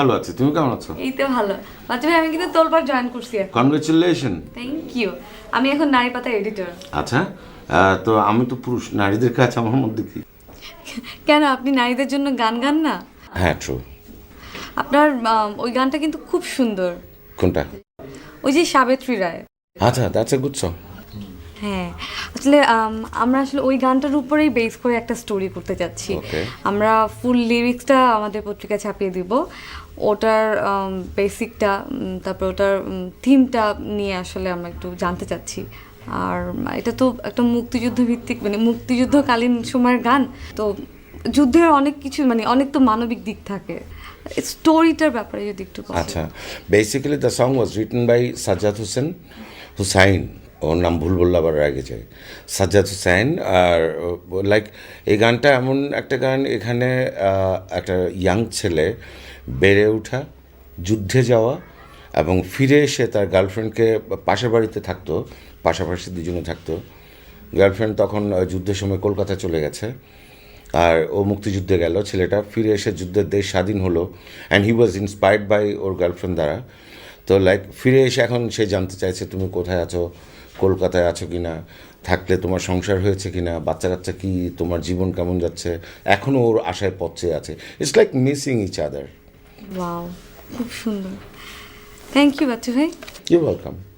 ভালো আছি, তুমি কেমন আছো? এই তো ভালো। বাচ্চা ভাই, আমি কিন্তু তোলপাড় জয়েন করছি এখন। কনগ্রেচুলেশন। Thank you. আমি এখন নারী পাতার এডিটর। আচ্ছা, তো আমি তো পুরুষ, নারীদের কাছে আমার মধ্যে কি? কেন, আপনি নারীদের জন্য গান গান না? হ্যাঁ, ট্রু। আপনার ওই গানটা কিন্তু খুব সুন্দর। কোনটা? ওই যে সাবিত্রী রায়। আচ্ছা, দ্যাটস এ গুড সং। হ্যাঁ, আসলে আমরা আসলে ওই গানটার উপরেই বেস করে একটা স্টোরি করতে যাচ্ছি। Okay. আমরা ফুল লিরিক্সটা আমাদের পত্রিকায় ছাপিয়ে দিব। ওটার বেসিকটা, তারপর ওটার থিমটা নিয়ে আসলে আমরা একটু জানতে চাচ্ছি। আর এটা তো একটা মুক্তিযুদ্ধ ভিত্তিক, মানে মুক্তিযুদ্ধকালীন সময়ের গান তো, যুদ্ধের অনেক কিছু, মানে অনেক তো মানবিক দিক থাকে। স্টোরিটার ব্যাপারে যদি একটু বলেন। আচ্ছা, basically the song was written by Sajjad Hussain. ওর নাম ভুল বললে আবার রাগে যায়। সাজ্জাদ হুসাইন। আর লাইক এই গানটা এমন একটা গান, এখানে একটা ইয়াং ছেলে বেড়ে ওঠা, যুদ্ধে যাওয়া এবং ফিরে এসে তার গার্লফ্রেন্ডকে, পাশের বাড়িতে থাকতো, পাশাপাশি দুজনে থাকতো। গার্লফ্রেন্ড তখন যুদ্ধের সময় কলকাতা চলে গেছে, আর ও মুক্তিযুদ্ধে গেল। ছেলেটা ফিরে এসে যুদ্ধের দেশ স্বাধীন হলো, and he was inspired by ওর গার্লফ্রেন্ড দ্বারা। তো লাইক ফিরে এসে এখন সে জানতে চাইছে তুমি কোথায় আছো, কলকাতায় আছো কি না, থাকলে তোমার সংসার হয়েছে কি না, বাচ্চা কাচ্চা কী, তোমার জীবন কেমন যাচ্ছে, এখনও ওর আশায় পথ চেয়ে আছে। It's like missing each other. Wow, খুব সুন্দর। থ্যাংক ইউ বাচ্চু ভাই। You welcome.